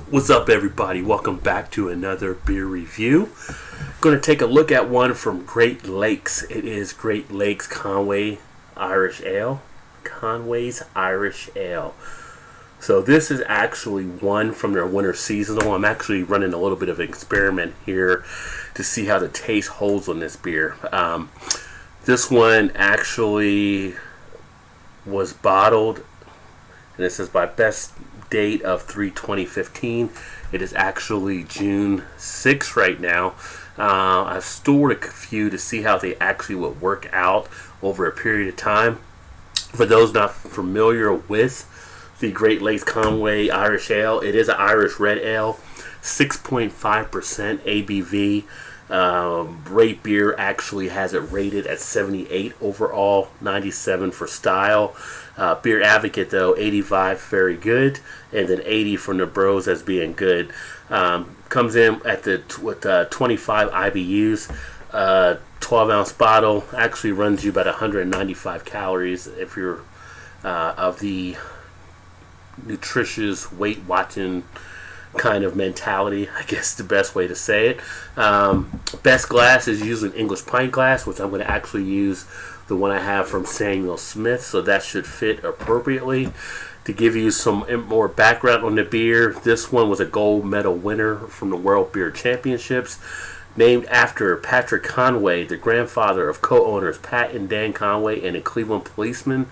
What's up, everybody? Welcome back to another beer review. Going to take a look at one from Great Lakes. It is Great Lakes Conway Irish Ale. Conway's Irish Ale. So this is actually one from their winter seasonal. I'm actually running a little bit of an experiment here to see how the taste holds on this beer. This one actually was bottled, and this is by best date of 3/20/15. It is actually June 6th right now. I've stored a few to see how they actually would work out over a period of time. For those not familiar with the Great Lakes Conway Irish Ale, it is an Irish red ale, 6.5% ABV. Rate Beer actually has it rated at 78 overall, 97 for style. Beer Advocate, though, 85 very good, and then 80 from the Bros as being good. Comes in at with 25 IBUs. 12-ounce bottle actually runs you about 195 calories if you're of the nutritious weight watching kind of mentality, I guess the best way to say it. Best glass is usually an English pint glass, which I'm going to actually use the one I have from Samuel Smith, so that should fit appropriately. To give you some more background on the beer, this one was a gold medal winner from the World Beer Championships, named after Patrick Conway, the grandfather of co-owners Pat and Dan Conway and a Cleveland policeman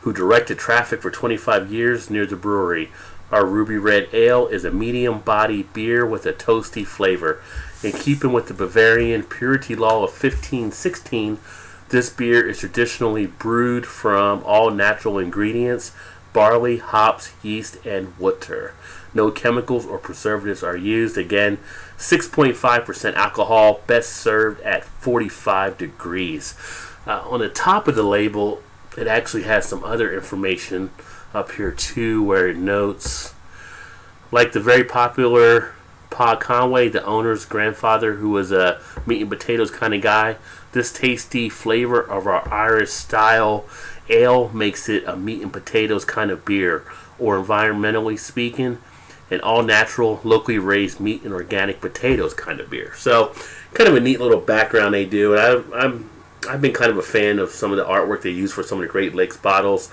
who directed traffic for 25 years near the brewery. Our Ruby Red Ale is a medium-bodied beer with a toasty flavor. In keeping with the Bavarian purity law of 1516, this beer is traditionally brewed from all natural ingredients: barley, hops, yeast, and water. No chemicals or preservatives are used. Again, 6.5% alcohol, best served at 45 degrees. On the top of the label, it actually has some other information up here too, where it notes, like the very popular Pa Conway, the owner's grandfather, who was a meat and potatoes kind of guy, this tasty flavor of our Irish style ale makes it a meat and potatoes kind of beer, or environmentally speaking, an all natural, locally raised meat and organic potatoes kind of beer. So kind of a neat little background they do. And I've been kind of a fan of some of the artwork they use for some of the Great Lakes bottles.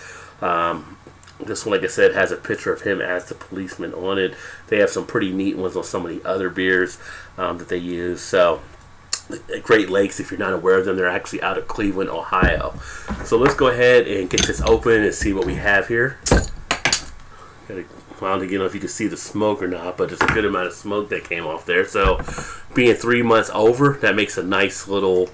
This one, like I said, has a picture of him as the policeman on it. They have some pretty neat ones on some of the other beers that they use. So, Great Lakes, if you're not aware of them, they're actually out of Cleveland, Ohio. So let's go ahead and get this open and see what we have here. I don't know if you can see the smoke or not, but there's a good amount of smoke that came off there. So, being 3 months over, that makes a nice little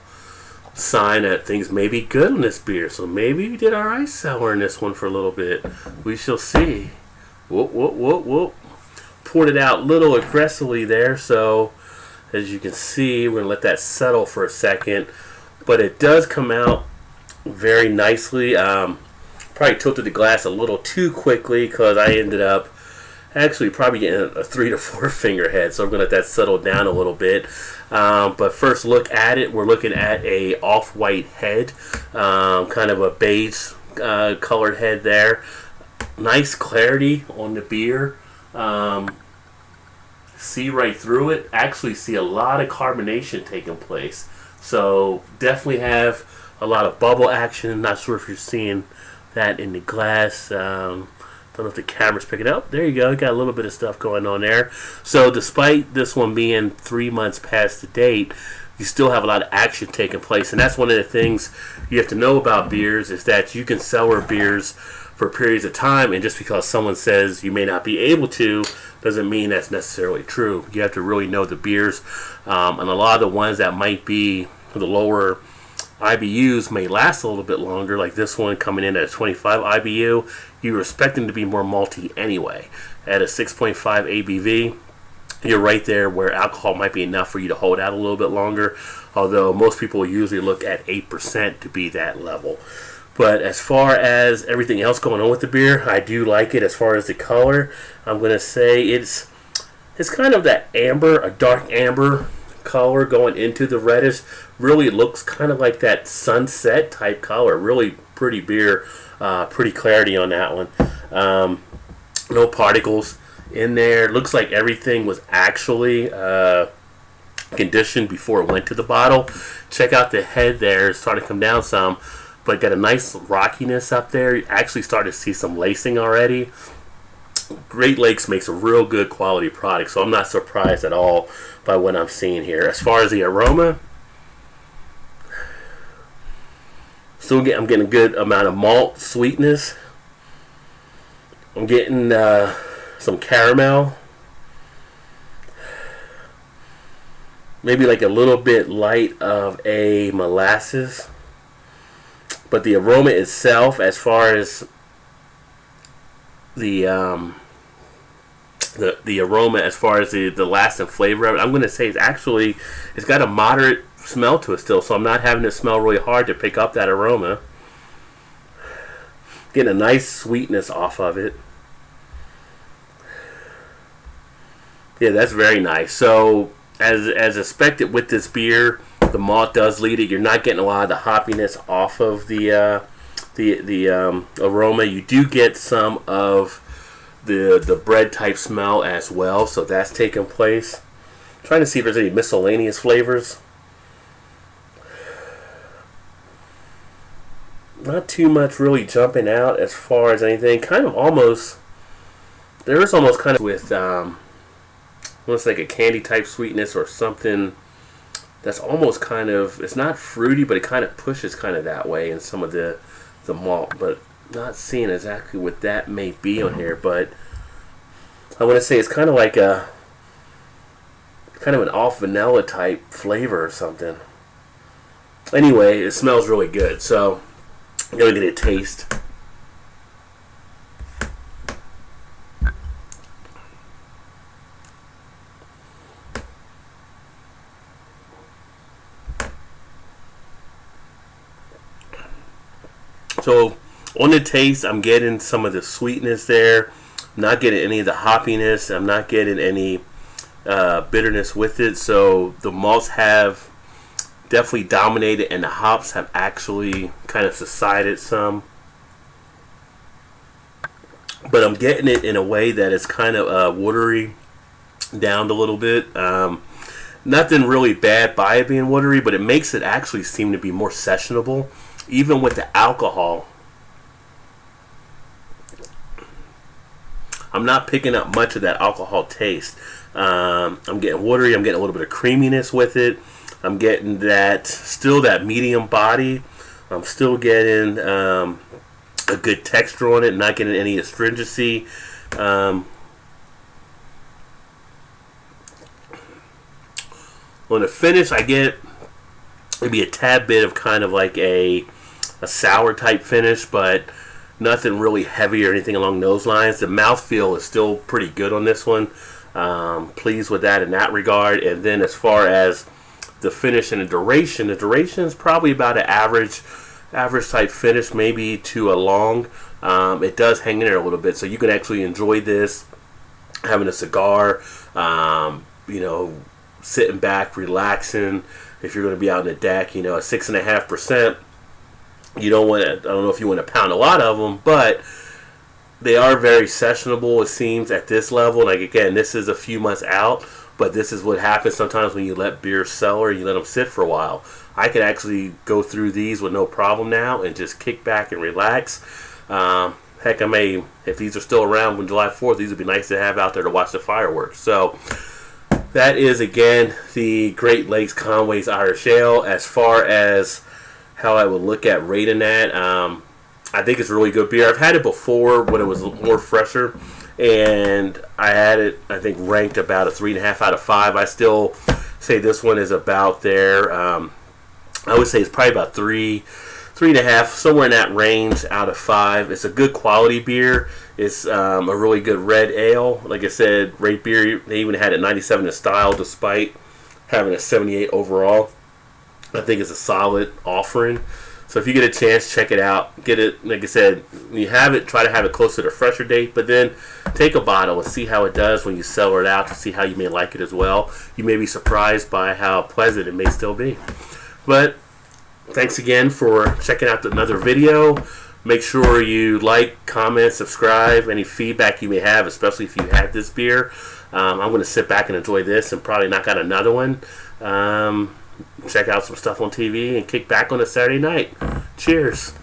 sign that things may be good on this beer. So maybe we did alright sour in this one for a little bit. We shall see. Whoop, whoop, whoop, whoop. Poured it out a little aggressively there. So as you can see, we're going to let that settle for a second. But it does come out very nicely. Probably tilted the glass a little too quickly because I ended up actually probably getting a 3 to 4 finger head, so I'm going to let that settle down a little bit. But first look at it, we're looking at a off-white head, kind of a beige colored head there. Nice clarity on the beer. See right through it. Actually see a lot of carbonation taking place. So definitely have a lot of bubble action. Not sure if you're seeing that in the glass. Don't know if the camera's picking up. There you go. Got a little bit of stuff going on there. So despite this one being 3 months past the date, you still have a lot of action taking place. And that's one of the things you have to know about beers, is that you can sour beers for periods of time. And just because someone says you may not be able to, doesn't mean that's necessarily true. You have to really know the beers. And a lot of the ones that might be the lower IBUs may last a little bit longer, like this one coming in at a 25 IBU. You expect them to be more malty anyway. At a 6.5 ABV, you're right there where alcohol might be enough for you to hold out a little bit longer, although most people usually look at 8% to be that level. But as far as everything else going on with the beer, I do like it. As far as the color, I'm going to say it's kind of that amber, a dark amber color going into the reddish. Really looks kind of like that sunset type color. Really pretty beer. Pretty clarity on that one. No particles in there. Looks like everything was actually conditioned before it went to the bottle. Check out the head there. It's starting to come down some, but got a nice rockiness up there. You actually started to see some lacing already. Great Lakes makes a real good quality product, so I'm not surprised at all by what I'm seeing here. As far as the aroma, I'm getting a good amount of malt sweetness. I'm getting some caramel, maybe like a little bit light of a molasses, but the aroma itself, as far as the aroma, as far as the lasting flavor of it, I'm going to say it's got a moderate smell to it still, so I'm not having to smell really hard to pick up that aroma. Getting a nice sweetness off of it. Yeah, that's very nice. So as expected with this beer, the malt does lead it. You're not getting a lot of the hoppiness off of the aroma. You do get some of the bread type smell as well, so that's taking place. I'm trying to see if there's any miscellaneous flavors. Not too much really jumping out as far as anything. Kind of almost, there is almost kind of with almost like a candy type sweetness or something that's almost kind of, it's not fruity, but it kind of pushes kind of that way in some of the malt, but not seeing exactly what that may be on here. But I want to say it's kind of like a kind of an off vanilla type flavor or something. Anyway, it smells really good, so I'm gonna get a taste. So on the taste, I'm getting some of the sweetness there. I'm not getting any of the hoppiness. I'm not getting any bitterness with it. So the malts have definitely dominated, and the hops have actually kind of subsided some. But I'm getting it in a way that it's kind of watery down a little bit. Nothing really bad by it being watery, but it makes it actually seem to be more sessionable, even with the alcohol. I'm not picking up much of that alcohol taste. I'm getting watery. I'm getting a little bit of creaminess with it. I'm getting still that medium body. I'm still getting a good texture on it, not getting any astringency. On the finish, I get maybe a tad bit of kind of like a sour type finish, but nothing really heavy or anything along those lines. The mouthfeel is still pretty good on this one. Pleased with that in that regard. And then as far as the finish and the duration is probably about an average type finish, maybe to a long. It does hang in there a little bit, so you can actually enjoy this having a cigar, sitting back, relaxing. If you're going to be out on the deck, at 6.5%, you don't want to. I don't know if you want to pound a lot of them, but they are very sessionable. It seems at this level. Like again, this is a few months out. But this is what happens sometimes when you let beers sell or you let them sit for a while. I can actually go through these with no problem now and just kick back and relax. Heck, if these are still around when July 4th, these would be nice to have out there to watch the fireworks. So that is, again, the Great Lakes Conway's Irish Ale. As far as how I would look at rating that, I think it's a really good beer. I've had it before when it was more fresher, and I had it, I think, ranked about a 3.5 out of 5. I still say this one is about there. I would say it's probably about 3.5, somewhere in that range out of 5. It's a good quality beer. It's a really good red ale. Like I said, great beer. They even had it 97 in style despite having a 78 overall. I think it's a solid offering. So if you get a chance, check it out. Get it, like I said, when you have it, try to have it close to the fresher date, but then take a bottle and see how it does when you sell it out to see how you may like it as well. You may be surprised by how pleasant it may still be. But thanks again for checking out another video. Make sure you like, comment, subscribe. Any feedback you may have, especially if you had this beer. I'm going to sit back and enjoy this and probably knock out another one. Check out some stuff on TV and kick back on a Saturday night. Cheers.